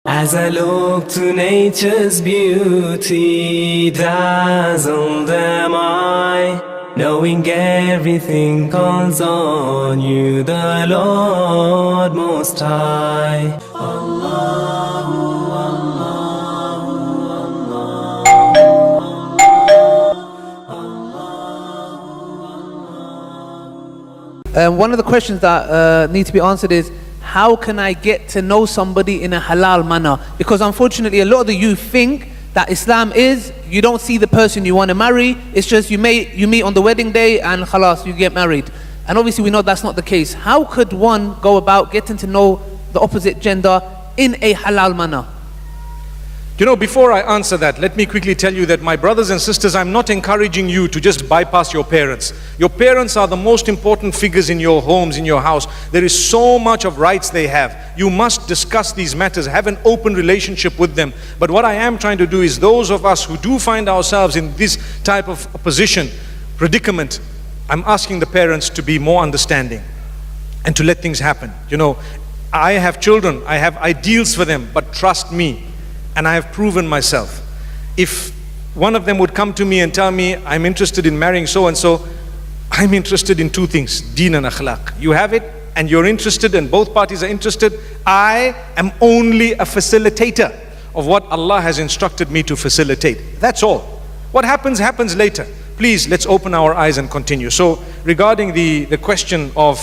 As I look to nature's beauty, dazzled am I, knowing everything calls on you, the Lord Most High. Allahu, Allahu, Allahu. One of the questions that need to be answered is, how can I get to know somebody in a halal manner? Because unfortunately a lot of the youth think that Islam is, you don't see the person you want to marry, it's just you meet on the wedding day and khalas, you get married. And obviously we know that's not the case. How could one go about getting to know the opposite gender in a halal manner? You know, before I answer that, let me quickly tell you that my brothers and sisters, I'm not encouraging you to just bypass your parents. Your parents are the most important figures in your homes, in your house. There is so much of rights they have. You must discuss these matters, have an open relationship with them. But what I am trying to do is those of us who do find ourselves in this type of position, predicament, I'm asking the parents to be more understanding and to let things happen. You know, I have children, I have ideals for them, but trust me, and I have proven myself. If one of them would come to me and tell me, I'm interested in marrying so and so, I'm interested in two things, deen and akhlaq. You have it and you're interested and both parties are interested. I am only a facilitator of what Allah has instructed me to facilitate. That's all. What happens, happens later. Please, let's open our eyes and continue. So regarding the question of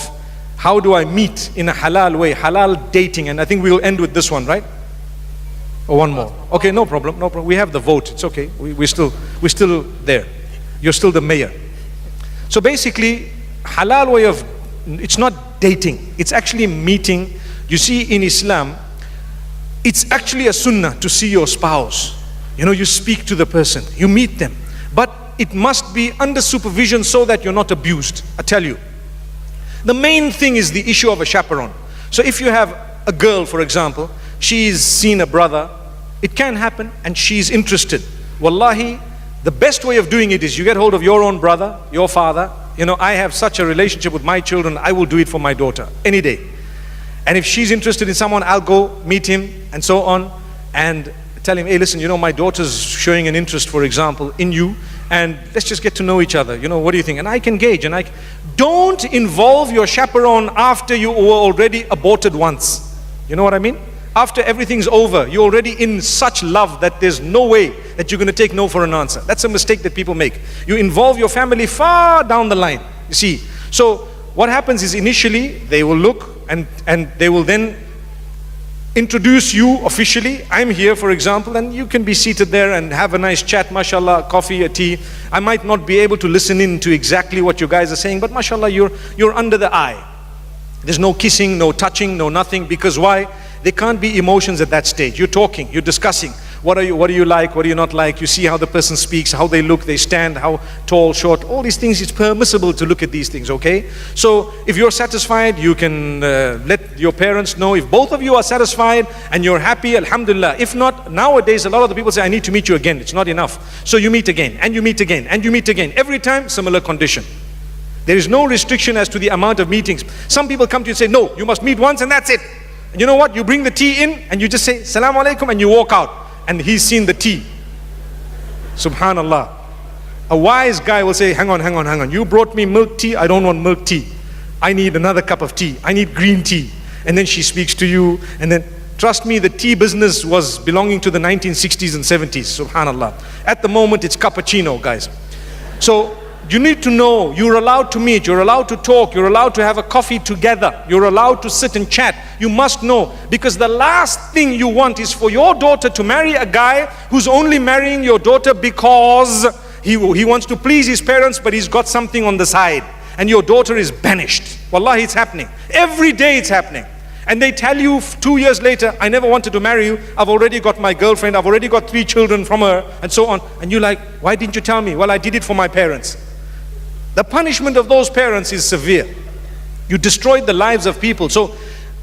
how do I meet in a halal way, halal dating, and I think we'll end with this one, right? Or one more. Okay, no problem, no problem. We have the vote, it's okay. We're still there. You're still the mayor. So basically, halal way of, it's not dating, it's actually meeting. You see, in Islam, it's actually a sunnah to see your spouse. You know, you speak to the person, you meet them. But it must be under supervision so that you're not abused. I tell you. The main thing is the issue of a chaperone. So if you have a girl, for example, she's seen a brother, it can happen, and she's interested. Wallahi, the best way of doing it is you get hold of your own brother, your father. You know, I have such a relationship with my children, I will do it for my daughter, any day. And if she's interested in someone, I'll go meet him, and so on, and tell him, hey, listen, you know, my daughter's showing an interest, for example, in you, and let's just get to know each other. You know, what do you think? And I can gauge, and don't involve your chaperone after you were already aborted once. You know what I mean? After everything's over, you're already in such love that there's no way that you're going to take no for an answer. That's a mistake that people make. You involve your family far down the line, you see. So what happens is initially they will look and they will then introduce you officially. I'm here, for example, and you can be seated there and have a nice chat, mashallah, coffee, a tea. I might not be able to listen in to exactly what you guys are saying, but mashallah, you're under the eye. There's no kissing, no touching, no nothing, because why? There can't be emotions at that stage. You're talking, you're discussing. What do you like, what do you not like? You see how the person speaks, how they look, they stand, how tall, short, all these things. It's permissible to look at these things, okay? So if you're satisfied, you can let your parents know. If both of you are satisfied and you're happy, alhamdulillah. If not, nowadays a lot of the people say, I need to meet you again. It's not enough. So you meet again, and you meet again, and you meet again. Every time, similar condition. There is no restriction as to the amount of meetings. Some people come to you and say, no, you must meet once and that's it. And you know what? You bring the tea in and you just say, Salaam alaikum, and you walk out. And he's seen the tea. Subhanallah. A wise guy will say, hang on. You brought me milk tea, I don't want milk tea. I need another cup of tea. I need green tea. And then she speaks to you. And then, trust me, the tea business was belonging to the 1960s and 70s. Subhanallah. At the moment, it's cappuccino, guys. So, you need to know, you're allowed to meet, you're allowed to talk, you're allowed to have a coffee together, you're allowed to sit and chat. You must know, because the last thing you want is for your daughter to marry a guy who's only marrying your daughter because he wants to please his parents, but he's got something on the side, and your daughter is banished. Wallahi, it's happening. Every day it's happening. And they tell you 2 years later, I never wanted to marry you, I've already got my girlfriend, I've already got 3 children from her, and so on. And you're like, why didn't you tell me? Well, I did it for my parents. The punishment of those parents is severe. You destroyed the lives of people. So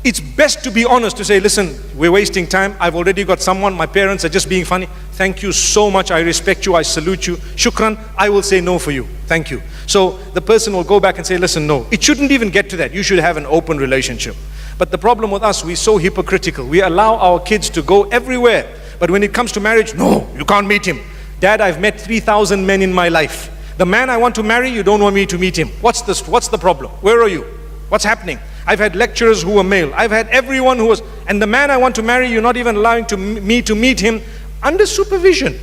it's best to be honest, to say, listen, we're wasting time. I've already got someone. My parents are just being funny. Thank you so much. I respect you. I salute you. Shukran. I will say no for you. Thank you. So the person will go back and say, listen, no. It shouldn't even get to that. You should have an open relationship. But the problem with us, we're so hypocritical. We allow our kids to go everywhere. But when it comes to marriage, no, you can't meet him. Dad, I've met 3,000 men in my life. The man I want to marry, you don't want me to meet him. What's the problem? Where are you? What's happening? I've had lecturers who were male. I've had everyone who was, and the man I want to marry, you're not even allowing me to meet him under supervision.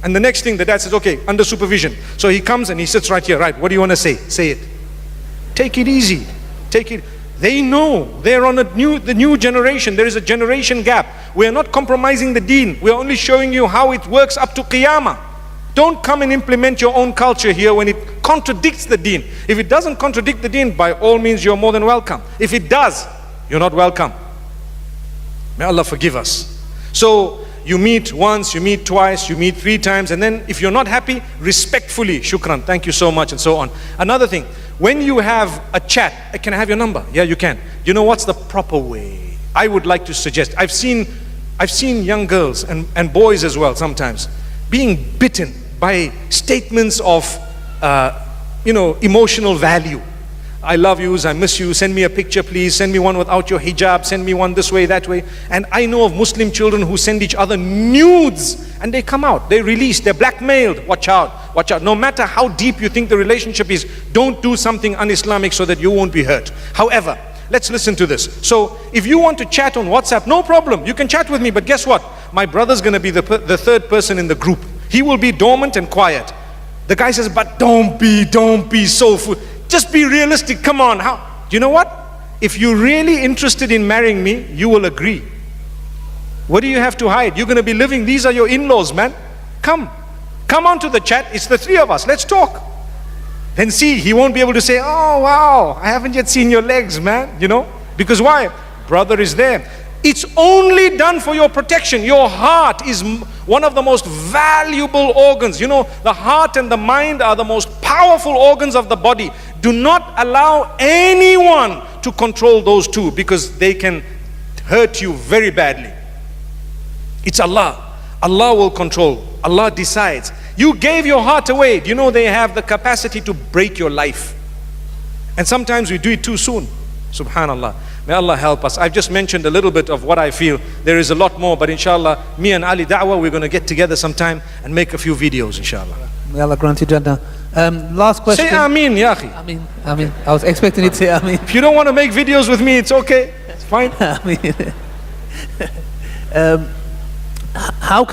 And the next thing, the dad says, okay, under supervision. So he comes and he sits right here. Right, what do you want to say? Say it. Take it easy. Take it. They know they're on the new generation. There is a generation gap. We are not compromising the deen. We are only showing you how it works up to Qiyamah. Don't come and implement your own culture here when it contradicts the deen. If it doesn't contradict the deen, by all means you're more than welcome. If it does, you're not welcome. May Allah forgive us. So you meet once, you meet twice, you meet 3 times, and then if you're not happy, respectfully, shukran, thank you so much, and so on. Another thing, when you have a chat, can I have your number? Yeah, you can. You know what's the proper way? I would like to suggest, I've seen young girls and boys as well sometimes being bitten by statements of emotional value. I love you, I miss you, send me a picture please, send me one without your hijab, send me one this way, that way. And I know of Muslim children who send each other nudes and they come out, they release, they're blackmailed. Watch out, watch out. No matter how deep you think the relationship is, don't do something un-Islamic so that you won't be hurt. However, let's listen to this. So if you want to chat on WhatsApp, no problem, you can chat with me, but guess what? My brother's going to be the 3rd person in the group. He will be dormant and quiet. The guy says, but don't be so fool. Just be realistic, come on. How? Do you know what? If you're really interested in marrying me, you will agree. What do you have to hide? You're going to be living, these are your in-laws, man. Come onto the chat, it's the 3 of us, let's talk. Then see, he won't be able to say, oh wow, I haven't yet seen your legs, man. Because why? Brother is there. It's only done for your protection. Your heart is one of the most valuable organs. The heart and the mind are the most powerful organs of the body. Do not allow anyone to control those two, because they can hurt you very badly. It's Allah. Allah will control. Allah decides. You gave your heart away. Do you know they have the capacity to break your life? And sometimes we do it too soon. Subhanallah. May Allah help us. I've just mentioned a little bit of what I feel. There is a lot more, but inshallah, me and Ali Da'wah, we're going to get together sometime and make a few videos, inshallah. May Allah grant you Jannah. Last question. Say Ameen, ya akhi. Ameen. I was expecting you to say Ameen. If you don't want to make videos with me, it's okay. It's fine. Ameen. How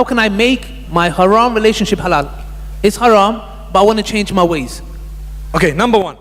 can I make my haram relationship halal? It's haram, but I want to change my ways. Okay, number 1.